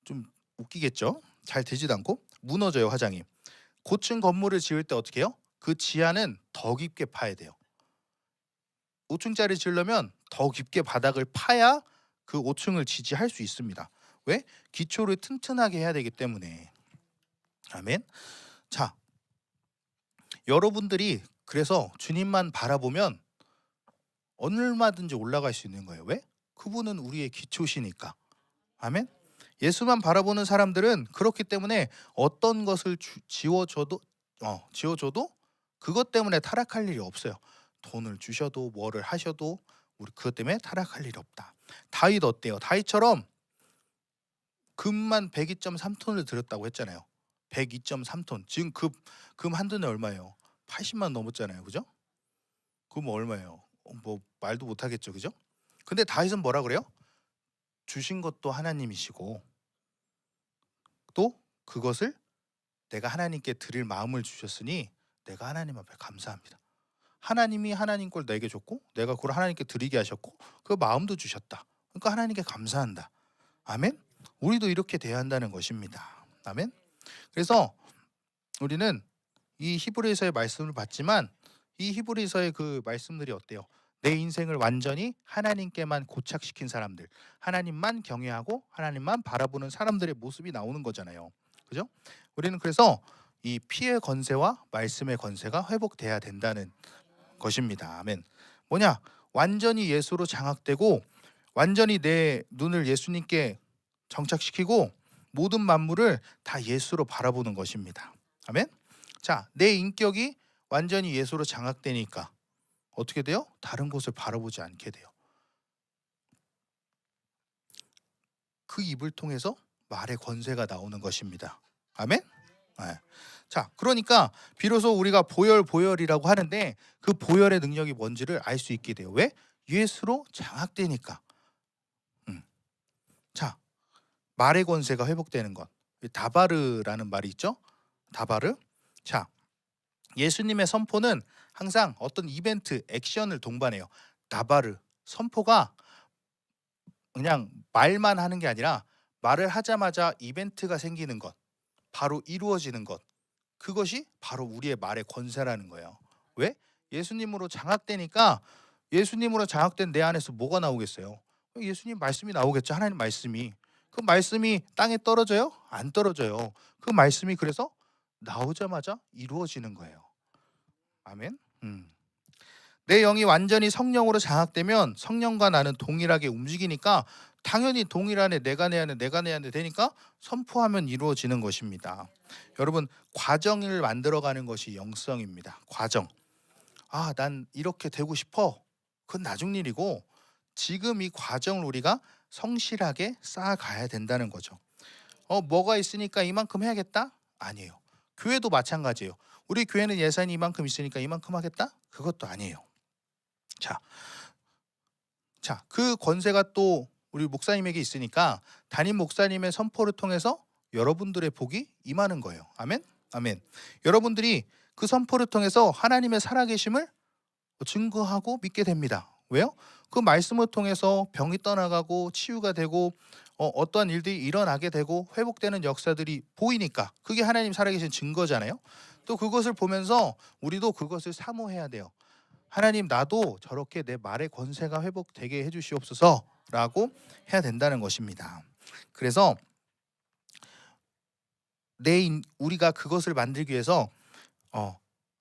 Speaker 1: 좀 웃기겠죠? 잘 되지도 않고 무너져요, 화장이. 고층 건물을 지을 때 어떻게 해요? 그 지하는 더 깊게 파야 돼요. 5층짜리 지으려면 더 깊게 바닥을 파야 그 5층을 지지할 수 있습니다. 왜? 기초를 튼튼하게 해야 되기 때문에. 아멘. 자, 여러분들이 그래서 주님만 바라보면 얼마든지 올라갈 수 있는 거예요. 왜? 그분은 우리의 기초시니까. 아멘. 예수만 바라보는 사람들은 그렇기 때문에 어떤 것을 지워줘도 그것 때문에 타락할 일이 없어요. 돈을 주셔도 뭐를 하셔도 우리 그것 때문에 타락할 일이 없다. 다윗 어때요? 다윗처럼 금만 102.3톤을 들였다고 했잖아요. 102.3톤. 지금 금 한 톤에 얼마예요? 80만 넘었잖아요. 그죠? 그럼 얼마예요? 뭐 말도 못 하겠죠. 그죠? 근데 다윗은 뭐라 그래요? 주신 것도 하나님이시고 또 그것을 내가 하나님께 드릴 마음을 주셨으니 내가 하나님 앞에 감사합니다. 하나님이 하나님 걸 내게 줬고 내가 그걸 하나님께 드리게 하셨고 그 마음도 주셨다. 그러니까 하나님께 감사한다. 아멘. 우리도 이렇게 돼야 한다는 것입니다. 아멘. 그래서 우리는 이 히브리서의 말씀을 봤지만 이 히브리서의 그 말씀들이 어때요? 내 인생을 완전히 하나님께만 고착시킨 사람들, 하나님만 경외하고 하나님만 바라보는 사람들의 모습이 나오는 거잖아요. 그죠? 우리는 그래서 이 피의 권세와 말씀의 권세가 회복돼야 된다는 것입니다. 아멘. 뭐냐? 완전히 예수로 장악되고 완전히 내 눈을 예수님께 정착시키고 모든 만물을 다 예수로 바라보는 것입니다. 아멘. 자, 내 인격이 완전히 예수로 장악되니까 어떻게 돼요? 다른 곳을 바라보지 않게 돼요. 그 입을 통해서 말의 권세가 나오는 것입니다. 아멘. 네. 자, 그러니까 비로소 우리가 보혈이라고 하는데 그 보혈의 능력이 뭔지를 알 수 있게 돼요. 왜? 예수로 장악되니까. 자, 말의 권세가 회복되는 것. 다바르라는 말이 있죠. 다바르. 자, 예수님의 선포는 항상 어떤 이벤트, 액션을 동반해요. 다바르. 선포가 그냥 말만 하는 게 아니라 말을 하자마자 이벤트가 생기는 것, 바로 이루어지는 것. 그것이 바로 우리의 말의 권세라는 거예요. 왜? 예수님으로 장악되니까 예수님으로 장악된 내 안에서 뭐가 나오겠어요? 예수님 말씀이 나오겠죠. 하나님 말씀이. 그 말씀이 땅에 떨어져요? 안 떨어져요. 그 말씀이 그래서 나오자마자 이루어지는 거예요. 아멘. 내 영이 완전히 성령으로 장악되면 성령과 나는 동일하게 움직이니까 당연히 동일하네 내가 내 안에 되니까 선포하면 이루어지는 것입니다. 여러분, 과정을 만들어가는 것이 영성입니다. 과정. 아, 난 이렇게 되고 싶어. 그건 나중 일이고 지금 이 과정을 우리가 성실하게 쌓아가야 된다는 거죠. 뭐가 있으니까 이만큼 해야겠다? 아니에요. 교회도 마찬가지예요. 우리 교회는 예산이 이만큼 있으니까 이만큼 하겠다? 그것도 아니에요. 자, 그 권세가 또 우리 목사님에게 있으니까 담임 목사님의 선포를 통해서 여러분들의 복이 임하는 거예요. 아멘. 아멘. 여러분들이 그 선포를 통해서 하나님의 살아계심을 증거하고 믿게 됩니다. 왜요? 그 말씀을 통해서 병이 떠나가고 치유가 되고 어떠한 일들이 일어나게 되고 회복되는 역사들이 보이니까 그게 하나님 살아계신 증거잖아요. 또 그것을 보면서 우리도 그것을 사모해야 돼요. 하나님, 나도 저렇게 내 말의 권세가 회복되게 해주시옵소서라고 해야 된다는 것입니다. 그래서 우리가 그것을 만들기 위해서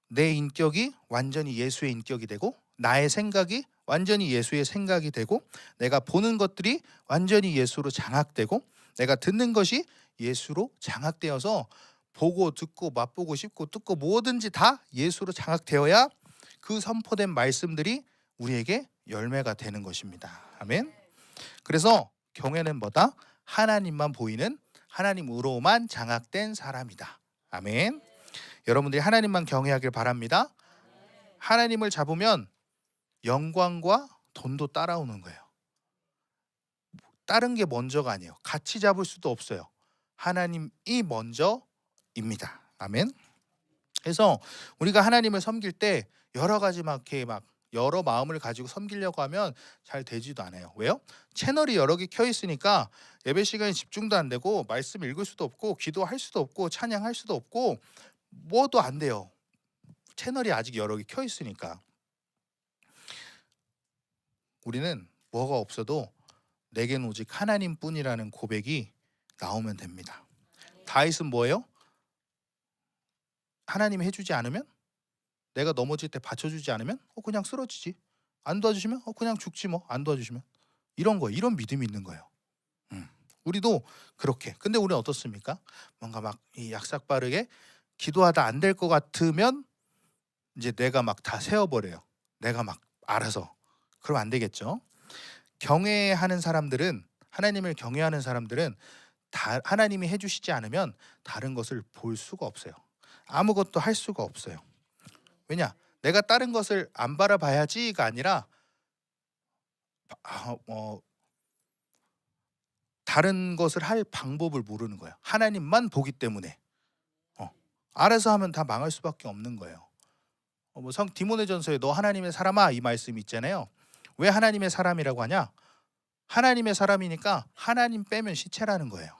Speaker 1: 내 인격이 완전히 예수의 인격이 되고 나의 생각이 완전히 예수의 생각이 되고 내가 보는 것들이 완전히 예수로 장악되고 내가 듣는 것이 예수로 장악되어서 보고 듣고 맛보고 씹고 뜯고 뭐든지 다 예수로 장악되어야 그 선포된 말씀들이 우리에게 열매가 되는 것입니다. 아멘. 그래서 경외는 뭐다? 하나님만 보이는 하나님으로만 장악된 사람이다. 아멘. 여러분들이 하나님만 경외하길 바랍니다. 하나님을 잡으면 영광과 돈도 따라오는 거예요. 다른 게 먼저가 아니에요. 같이 잡을 수도 없어요. 하나님이 먼저입니다. 아멘. 그래서 우리가 하나님을 섬길 때 여러 가지 여러 마음을 가지고 섬기려고 하면 잘 되지도 않아요. 왜요? 채널이 여러 개 켜 있으니까 예배 시간에 집중도 안 되고 말씀 읽을 수도 없고 기도할 수도 없고 찬양할 수도 없고 뭐도 안 돼요. 채널이 아직 여러 개 켜 있으니까. 우리는 뭐가 없어도 내겐 오직 하나님뿐이라는 고백이 나오면 됩니다. 다윗은 뭐예요? 하나님이 해주지 않으면, 내가 넘어질 때 받쳐주지 않으면 그냥 쓰러지지. 안 도와주시면 그냥 죽지 뭐. 안 도와주시면. 이런 거예요. 이런 믿음이 있는 거예요. 우리도 그렇게. 근데 우리는 어떻습니까? 뭔가 막 이 약삭빠르게 기도하다 안 될 것 같으면 이제 내가 막 다 세워버려요. 내가 막 알아서. 그러면 안 되겠죠. 경외하는 사람들은, 하나님을 경외하는 사람들은 하나님이 해주시지 않으면 다른 것을 볼 수가 없어요. 아무것도 할 수가 없어요. 왜냐? 내가 다른 것을 안 바라봐야지가 아니라 다른 것을 할 방법을 모르는 거예요. 하나님만 보기 때문에 알아서 하면 다 망할 수밖에 없는 거예요. 성 디모데전서에 너 하나님의 사람아 이 말씀이 있잖아요. 왜 하나님의 사람이라고 하냐? 하나님의 사람이니까 하나님 빼면 시체라는 거예요.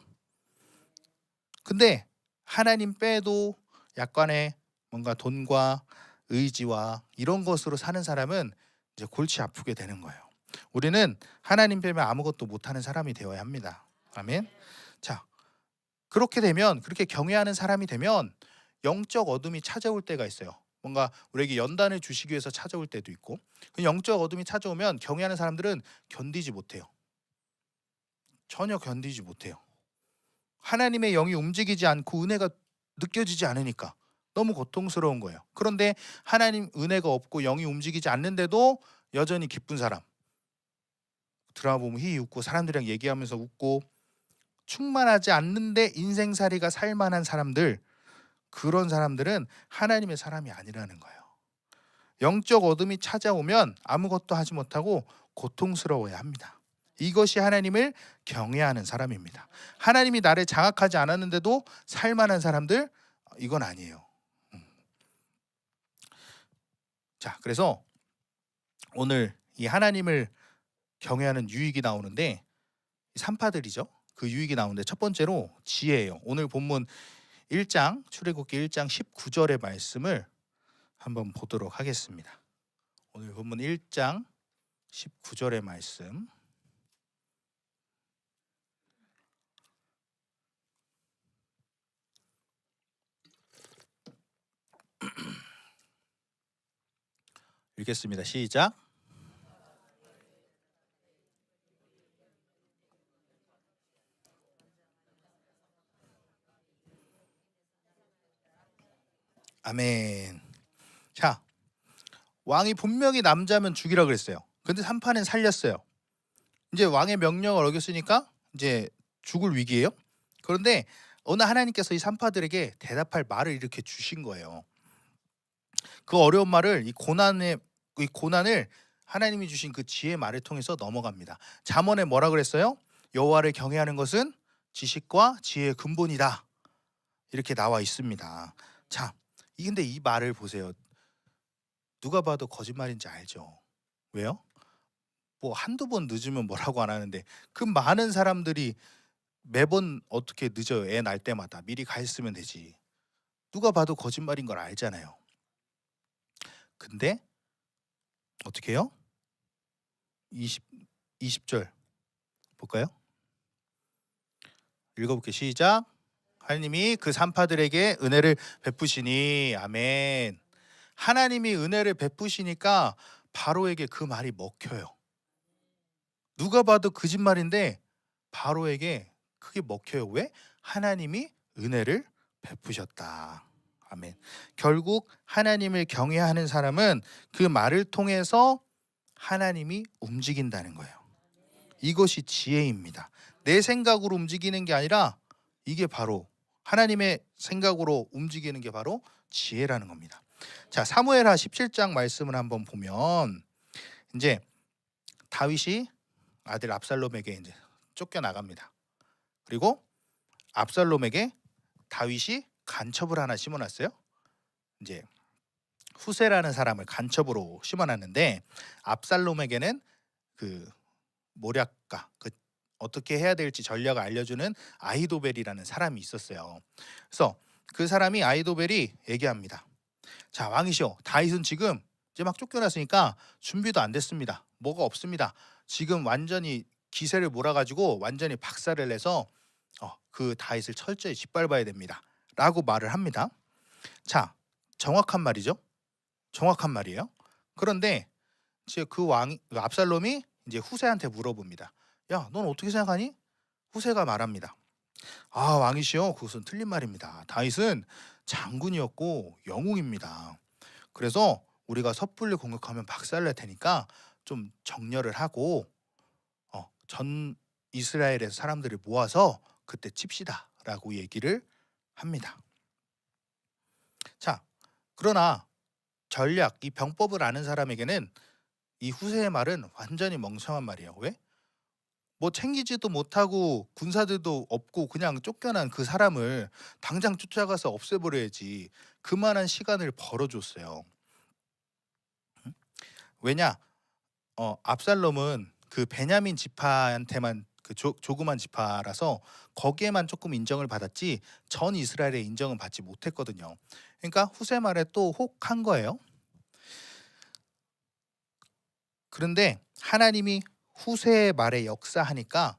Speaker 1: 근데 하나님 빼도 약간의 뭔가 돈과 의지와 이런 것으로 사는 사람은 이제 골치 아프게 되는 거예요. 우리는 하나님 빼면 아무것도 못하는 사람이 되어야 합니다. 아멘. 자, 그렇게 되면, 그렇게 경외하는 사람이 되면 영적 어둠이 찾아올 때가 있어요. 뭔가 우리에게 연단을 주시기 위해서 찾아올 때도 있고, 그 영적 어둠이 찾아오면 경외하는 사람들은 견디지 못해요. 전혀 견디지 못해요. 하나님의 영이 움직이지 않고 은혜가 느껴지지 않으니까 너무 고통스러운 거예요. 그런데 하나님 은혜가 없고 영이 움직이지 않는데도 여전히 기쁜 사람, 드라마 보면 히 웃고 사람들이랑 얘기하면서 웃고 충만하지 않는데 인생살이가 살만한 사람들, 그런 사람들은 하나님의 사람이 아니라는 거예요. 영적 어둠이 찾아오면 아무것도 하지 못하고 고통스러워야 합니다. 이것이 하나님을 경외하는 사람입니다. 하나님이 나를 장악하지 않았는데도 살만한 사람들, 이건 아니에요. 자, 그래서 오늘 이 하나님을 경외하는 유익이 나오는데, 3파들이죠. 그 유익이 나오는데 첫 번째로 지혜예요. 오늘 본문 1장 출애굽기 1장 19절의 말씀을 한번 보도록 하겠습니다. 오늘 본문 1장 19절의 말씀 읽겠습니다. 시작. 아멘. 자, 왕이 분명히 남자면 죽이라 그랬어요. 근데 3파는 살렸어요. 이제 왕의 명령을 어겼으니까 이제 죽을 위기예요. 그런데 어느 하나님께서 이 3파들에게 대답할 말을 이렇게 주신 거예요. 그 어려운 말을, 이 고난을 하나님이 주신 그 지혜의 말을 통해서 넘어갑니다. 잠언에 뭐라 그랬어요? 여호와를 경외하는 것은 지식과 지혜의 근본이다. 이렇게 나와 있습니다. 자, 근데 이 말을 보세요. 누가 봐도 거짓말인지 알죠. 왜요? 뭐 한두 번 늦으면 뭐라고 안 하는데 그 많은 사람들이 매번 어떻게 늦어요? 애 낳을 때마다 미리 가 있으면 되지. 누가 봐도 거짓말인 걸 알잖아요. 근데 어떻게 해요? 20절 볼까요? 읽어볼게요. 시작. 하나님이 그 3파들에게 은혜를 베푸시니, 아멘. 하나님이 은혜를 베푸시니까 바로에게 그 말이 먹혀요. 누가 봐도 거짓말인데 바로에게 그게 먹혀요. 왜? 하나님이 은혜를 베푸셨다. 아멘. 결국 하나님을 경외하는 사람은 그 말을 통해서 하나님이 움직인다는 거예요. 이것이 지혜입니다. 내 생각으로 움직이는 게 아니라 이게 바로 하나님의 생각으로 움직이는 게 바로 지혜라는 겁니다. 자, 사무엘하 17장 말씀을 한번 보면 이제 다윗이 아들 압살롬에게 이제 쫓겨나갑니다. 그리고 압살롬에게 다윗이 간첩을 하나 심어놨어요. 이제 후세라는 사람을 간첩으로 심어놨는데 압살롬에게는 그 모략가, 그 어떻게 해야 될지 전략을 알려주는 아히도벨이라는 사람이 있었어요. 그래서 그 사람이 아히도벨이 얘기합니다. 자, 왕이시오, 다윗은 지금 이제 막 쫓겨났으니까 준비도 안 됐습니다. 뭐가 없습니다. 지금 완전히 기세를 몰아가지고 완전히 박살을 내서 그 다윗을 철저히 짓밟아야 됩니다. 라고 말을 합니다. 자, 정확한 말이죠. 정확한 말이에요. 그런데 이제 그 압살롬이 이제 후세한테 물어봅니다. 야, 넌 어떻게 생각하니? 후세가 말합니다. 아, 왕이시여, 그것은 틀린 말입니다. 다윗은 장군이었고 영웅입니다. 그래서 우리가 섣불리 공격하면 박살낼 테니까 좀 정렬을 하고 전 이스라엘에서 사람들을 모아서 그때 칩시다 라고 얘기를 합니다. 자, 그러나 전략, 이 병법을 아는 사람에게는 이 후세의 말은 완전히 멍청한 말이에요. 왜? 뭐 챙기지도 못하고 군사들도 없고 그냥 쫓겨난 그 사람을 당장 쫓아가서 없애버려야지. 그만한 시간을 벌어줬어요. 왜냐? 압살롬은 그 베냐민 지파한테만 그 조그만 지파라서 거기에만 조금 인정을 받았지 전 이스라엘에 인정은 받지 못했거든요. 그러니까 후세 말에 또 혹한 거예요. 그런데 하나님이 후세 말에 역사하니까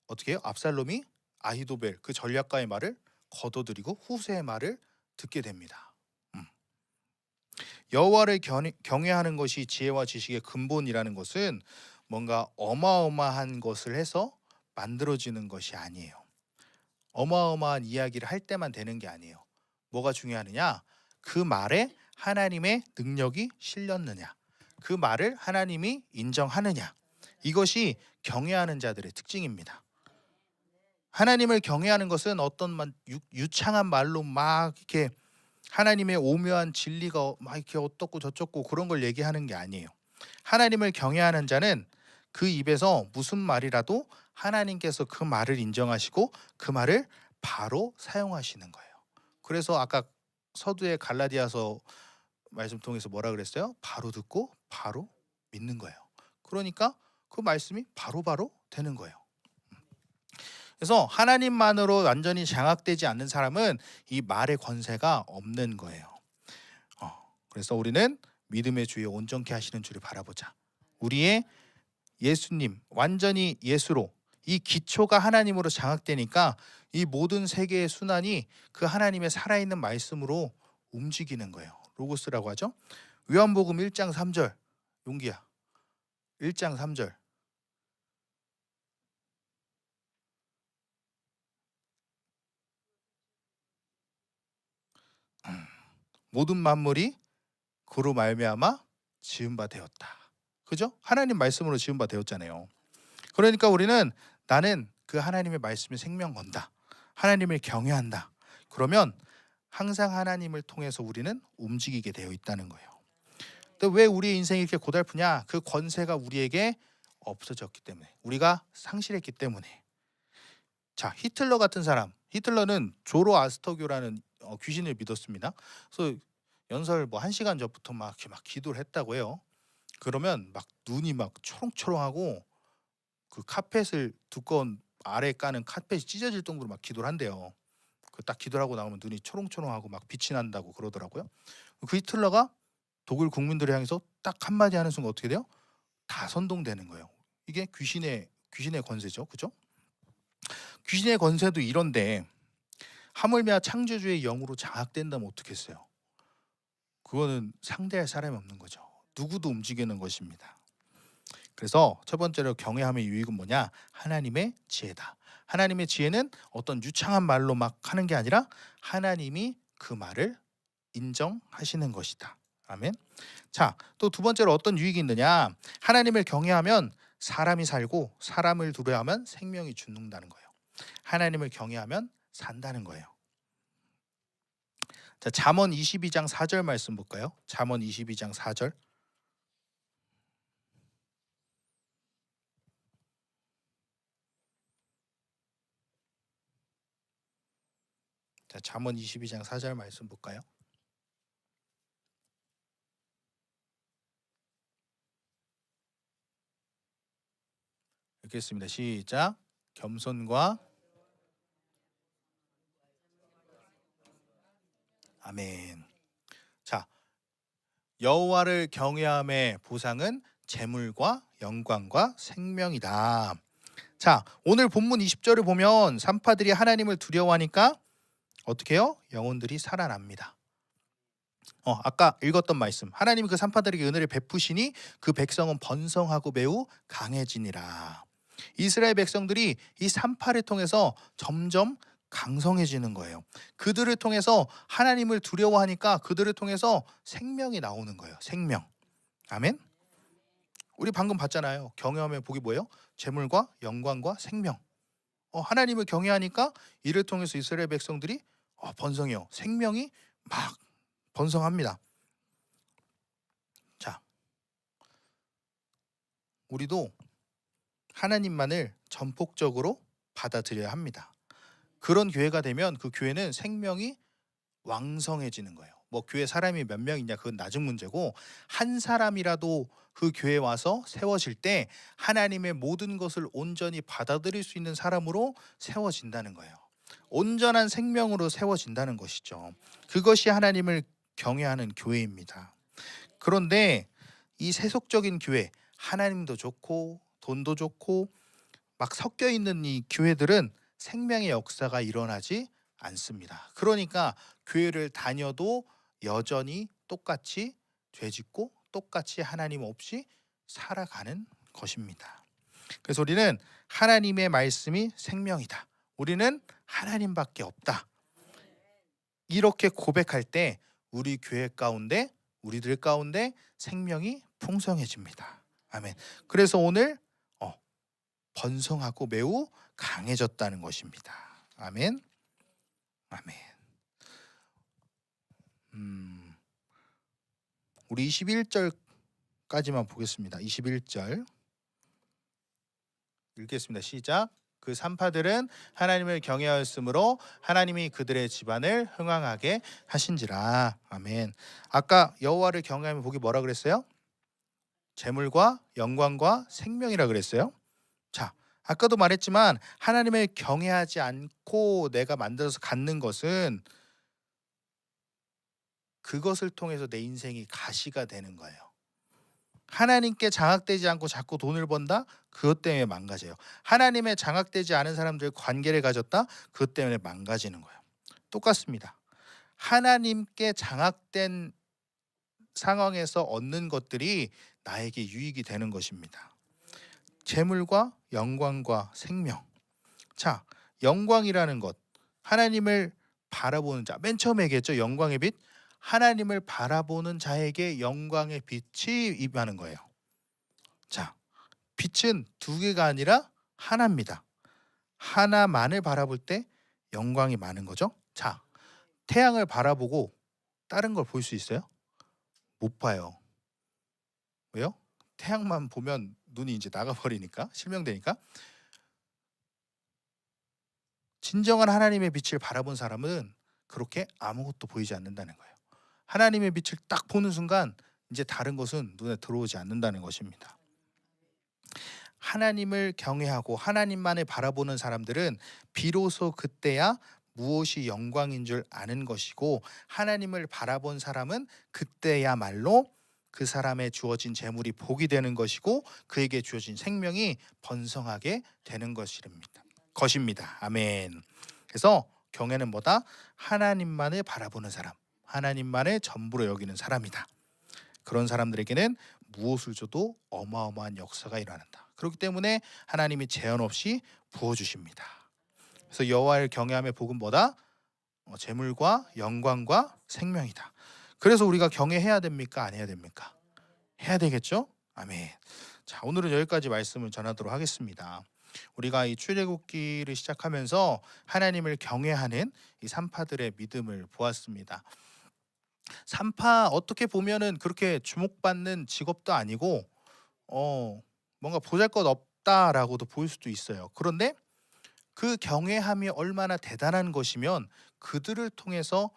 Speaker 1: 어떻게 해요? 압살롬이 아히도벨 그 전략가의 말을 거둬들이고 후세의 말을 듣게 됩니다. 음. 여호와를 경외하는 것이 지혜와 지식의 근본이라는 것은 뭔가 어마어마한 것을 해서 만들어지는 것이 아니에요. 어마어마한 이야기를 할 때만 되는 게 아니에요. 뭐가 중요하느냐? 그 말에 하나님의 능력이 실렸느냐? 그 말을 하나님이 인정하느냐? 이것이 경외하는 자들의 특징입니다. 하나님을 경외하는 것은 어떤 유창한 말로 막 이렇게 하나님의 오묘한 진리가 막 이렇게 어떻고 저쩌고 그런 걸 얘기하는 게 아니에요. 하나님을 경외하는 자는 그 입에서 무슨 말이라도 하나님께서 그 말을 인정하시고 그 말을 바로 사용하시는 거예요. 그래서 아까 서두에 갈라디아서 말씀 통해서 뭐라 그랬어요? 바로 듣고 바로 믿는 거예요. 그러니까 그 말씀이 바로바로 되는 거예요. 그래서 하나님만으로 완전히 장악되지 않는 사람은 이 말의 권세가 없는 거예요. 그래서 우리는 믿음의 주에 온전케 하시는 주를 바라보자. 우리의 예수님, 완전히 예수로 이 기초가 하나님으로 장악되니까 이 모든 세계의 순환이 그 하나님의 살아있는 말씀으로 움직이는 거예요. 로고스라고 하죠. 요한복음 1장 3절. 용기야. 1장 3절. 모든 만물이 그로 말미암아 지은 바 되었다. 그죠? 하나님 말씀으로 지은 바 되었잖아요. 그러니까 우리는 나는 그 하나님의 말씀에 생명 건다. 하나님을 경외한다. 그러면 항상 하나님을 통해서 우리는 움직이게 되어 있다는 거예요. 근데 왜 우리의 인생이 이렇게 고달프냐? 그 권세가 우리에게 없어졌기 때문에, 우리가 상실했기 때문에. 자, 히틀러 같은 사람, 히틀러는 조로아스터교라는 귀신을 믿었습니다. 그래서 연설 뭐 1시간 전부터 막 이렇게 막 기도를 했다고 해요. 그러면 막 눈이 막 초롱초롱하고 그 카펫을 두꺼운 아래 까는 카펫이 찢어질 정도로 막 기도를 한대요. 그 딱 기도를 하고 나오면 눈이 초롱초롱하고 막 빛이 난다고 그러더라고요. 그 히틀러가 독일 국민들을 향해서 딱 한마디 하는 순간 어떻게 돼요? 다 선동되는 거예요. 이게 귀신의 권세죠, 그죠? 귀신의 권세도 이런데 하물며 창조주의 영으로 장악된다면 어떻겠어요? 그거는 상대할 사람이 없는 거죠. 누구도 움직이는 것입니다. 그래서 첫 번째로 경외함의 유익은 뭐냐? 하나님의 지혜다. 하나님의 지혜는 어떤 유창한 말로 막 하는 게 아니라 하나님이 그 말을 인정하시는 것이다. 아멘. 자, 또 두 번째로 어떤 유익이 있느냐? 하나님을 경외하면 사람이 살고 사람을 두려워하면 생명이 죽는다는 거예요. 하나님을 경외하면 산다는 거예요. 자, 잠언 22장 4절 말씀 볼까요? 잠언 22장 4절. 자, 잠언 22장 4절 말씀 볼까요? 읽겠습니다. 시작. 겸손과 아멘. 자, 여호와를 경외함의 보상은 재물과 영광과 생명이다. 자, 오늘 본문 20절을 보면 산파들이 하나님을 두려워하니까 어떻게 해요? 영혼들이 살아납니다. 아까 읽었던 말씀. 하나님이 그 산파들에게 은혜를 베푸시니 그 백성은 번성하고 매우 강해지니라. 이스라엘 백성들이 이 산파를 통해서 점점 강성해지는 거예요. 그들을 통해서 하나님을 두려워하니까 그들을 통해서 생명이 나오는 거예요. 생명. 아멘. 우리 방금 봤잖아요. 경외하면 복이 뭐예요? 재물과 영광과 생명. 하나님을 경외하니까 이를 통해서 이스라엘 백성들이 번성해요. 생명이 막 번성합니다. 자, 우리도 하나님만을 전폭적으로 받아들여야 합니다. 그런 교회가 되면 그 교회는 생명이 왕성해지는 거예요. 뭐 교회 사람이 몇 명 있냐 그건 나중 문제고, 한 사람이라도 그 교회에 와서 세워질 때 하나님의 모든 것을 온전히 받아들일 수 있는 사람으로 세워진다는 거예요. 온전한 생명으로 세워진다는 것이죠. 그것이 하나님을 경외하는 교회입니다. 그런데 이 세속적인 교회, 하나님도 좋고 돈도 좋고 막 섞여 있는 이 교회들은 생명의 역사가 일어나지 않습니다. 그러니까 교회를 다녀도 여전히 똑같이 죄짓고 똑같이 하나님 없이 살아가는 것입니다. 그래서 우리는 하나님의 말씀이 생명이다, 우리는 하나님밖에 없다, 이렇게 고백할 때 우리 교회 가운데, 우리들 가운데 생명이 풍성해집니다. 아멘. 그래서 오늘 번성하고 매우 강해졌다는 것입니다. 아멘. 아멘. 우리 21절까지만 보겠습니다. 21절 읽겠습니다. 시작. 그 산파들은 하나님을 경외하였으므로 하나님이 그들의 집안을 흥왕하게 하신지라. 아멘. 아까 여호와를 경외하면 복이 뭐라 그랬어요? 재물과 영광과 생명이라 그랬어요. 자, 아까도 말했지만 하나님을 경외하지 않고 내가 만들어서 갖는 것은 그것을 통해서 내 인생이 가시가 되는 거예요. 하나님께 장악되지 않고 자꾸 돈을 번다? 그것 때문에 망가져요. 하나님에 장악되지 않은 사람들 관계를 가졌다? 그것 때문에 망가지는 거예요. 똑같습니다. 하나님께 장악된 상황에서 얻는 것들이 나에게 유익이 되는 것입니다. 재물과 영광과 생명. 자, 영광이라는 것, 하나님을 바라보는 자, 맨 처음에 얘기했죠. 영광의 빛. 하나님을 바라보는 자에게 영광의 빛이 임하는 거예요. 자, 빛은 두 개가 아니라 하나입니다. 하나만을 바라볼 때 영광이 많은 거죠. 자, 태양을 바라보고 다른 걸 볼 수 있어요? 못 봐요. 왜요? 태양만 보면 눈이 이제 나가버리니까, 실명되니까. 진정한 하나님의 빛을 바라본 사람은 그렇게 아무것도 보이지 않는다는 거예요. 하나님의 빛을 딱 보는 순간 이제 다른 것은 눈에 들어오지 않는다는 것입니다. 하나님을 경외하고 하나님만을 바라보는 사람들은 비로소 그때야 무엇이 영광인 줄 아는 것이고, 하나님을 바라본 사람은 그때야말로 그 사람의 주어진 재물이 복이 되는 것이고 그에게 주어진 생명이 번성하게 되는 것입니다. 아멘. 그래서 경외는 뭐다? 하나님만을 바라보는 사람, 하나님만을 전부로 여기는 사람이다. 그런 사람들에게는 무엇을 줘도 어마어마한 역사가 일어난다. 그렇기 때문에 하나님이 제한 없이 부어주십니다. 그래서 여호와를 경외함의 복은 뭐다? 재물과 영광과 생명이다. 그래서 우리가 경외해야 됩니까? 안 해야 됩니까? 해야 되겠죠? 아멘. 자, 오늘은 여기까지 말씀을 전하도록 하겠습니다. 우리가 이 출애굽기를 시작하면서 하나님을 경외하는 이 산파들의 믿음을 보았습니다. 산파 어떻게 보면은 그렇게 주목받는 직업도 아니고 뭔가 보잘것없다라고도 보일 수도 있어요. 그런데 그 경외함이 얼마나 대단한 것이면 그들을 통해서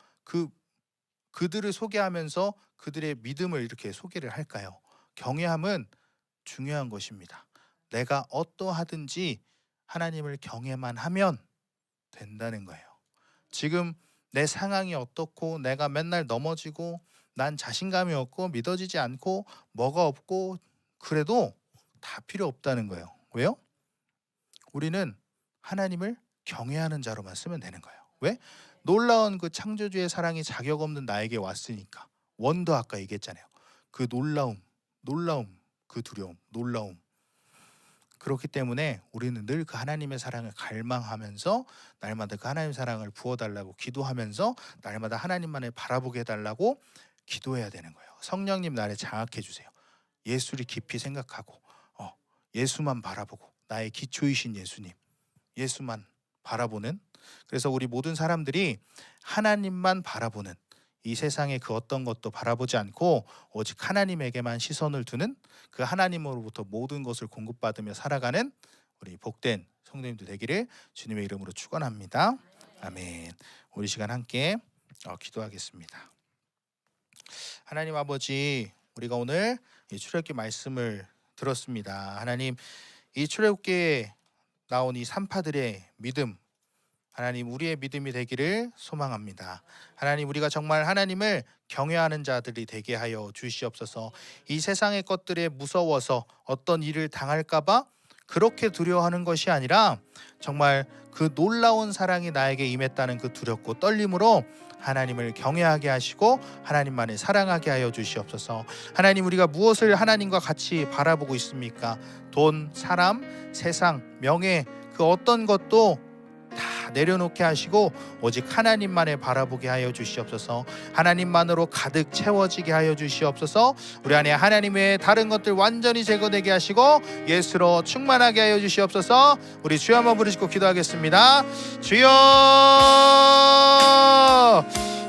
Speaker 1: 그들을 소개하면서 그들의 믿음을 이렇게 소개를 할까요? 경외함은 중요한 것입니다. 내가 어떠하든지 하나님을 경외만 하면 된다는 거예요. 지금 내 상황이 어떻고 내가 맨날 넘어지고 난 자신감이 없고 믿어지지 않고 뭐가 없고 그래도 다 필요 없다는 거예요. 왜요? 우리는 하나님을 경외하는 자로만 쓰면 되는 거예요. 왜? 놀라운 그 창조주의 사랑이 자격 없는 나에게 왔으니까. 원도 아까 얘기했잖아요. 그 놀라움, 그 두려움, 놀라움. 그렇기 때문에 우리는 늘 그 하나님의 사랑을 갈망하면서 날마다 그 하나님의 사랑을 부어달라고 기도하면서 날마다 하나님만을 바라보게 해달라고 기도해야 되는 거예요. 성령님 나를 장악해 주세요. 예수를 깊이 생각하고 예수만 바라보고 나의 기초이신 예수님, 예수만 바라보는, 그래서 우리 모든 사람들이 하나님만 바라보는, 이 세상의 그 어떤 것도 바라보지 않고 오직 하나님에게만 시선을 두는, 그 하나님으로부터 모든 것을 공급받으며 살아가는 우리 복된 성도님들 되기를 주님의 이름으로 축원합니다. 아멘. 우리 시간 함께 기도하겠습니다. 하나님 아버지, 우리가 오늘 이 출애굽기 말씀을 들었습니다. 하나님, 이 출애굽기에 나온 이 산파들의 믿음, 하나님 우리의 믿음이 되기를 소망합니다. 하나님, 우리가 정말 하나님을 경외하는 자들이 되게 하여 주시옵소서. 이 세상의 것들에 무서워서 어떤 일을 당할까 봐 그렇게 두려워하는 것이 아니라 정말 그 놀라운 사랑이 나에게 임했다는 그 두렵고 떨림으로 하나님을 경외하게 하시고 하나님만을 사랑하게 하여 주시옵소서. 하나님, 우리가 무엇을 하나님과 같이 바라보고 있습니까? 돈, 사람, 세상, 명예, 그 어떤 것도 다 내려놓게 하시고 오직 하나님만을 바라보게 하여 주시옵소서. 하나님만으로 가득 채워지게 하여 주시옵소서. 우리 안에 하나님의 다른 것들 완전히 제거되게 하시고 예수로 충만하게 하여 주시옵소서. 우리 주여 한번 부르시고 기도하겠습니다. 주여,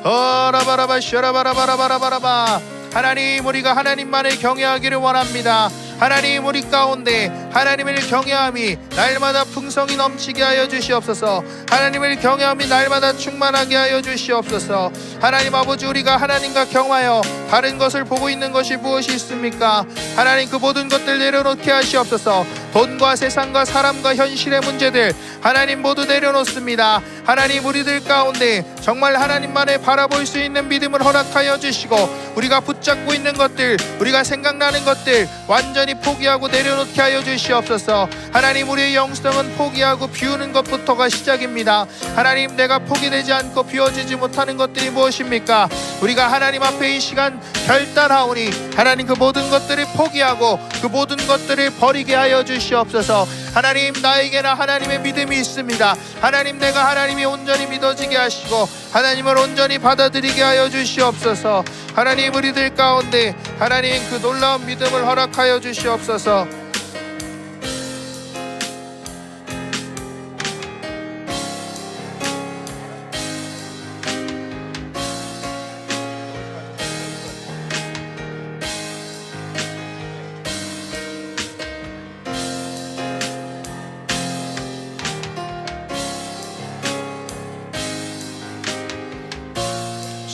Speaker 1: 어라바라바 셔라바라바라바라바라바. 하나님, 우리가 하나님만을 경외하기를 원합니다. 하나님, 우리 가운데 하나님을 경외함이 날마다 풍성이 넘치게 하여 주시옵소서. 하나님을 경외함이 날마다 충만하게 하여 주시옵소서. 하나님 아버지, 우리가 하나님과 경하여 다른 것을 보고 있는 것이 무엇이 있습니까? 하나님, 그 모든 것들 내려놓게 하시옵소서. 돈과 세상과 사람과 현실의 문제들 하나님 모두 내려놓습니다. 하나님, 우리들 가운데 정말 하나님만을 바라볼 수 있는 믿음을 허락하여 주시고 우리가 붙잡고 있는 것들, 우리가 생각나는 것들 완전히 포기하고 내려놓게 하여 주시옵소서. 하나님, 우리의 영성은 포기하고 비우는 것부터가 시작입니다. 하나님, 내가 포기되지 않고 비워지지 못하는 것들이 무엇입니까? 우리가 하나님 앞에 이 시간 결단하오니 하나님, 그 모든 것들을 포기하고 그 모든 것들을 버리게 하여 주시옵소서. 하나님, 나에게나 하나님의 믿음이 있습니다. 하나님, 내가 하나님이 온전히 믿어지게 하시고 하나님을 온전히 받아들이게 하여 주시옵소서. 하나님, 우리들 가운데 하나님 그 놀라운 믿음을 허락하여 주시옵소서.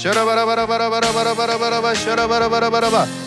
Speaker 1: 샤라바라바라바라바라바라바라바 샤라바라바라바라바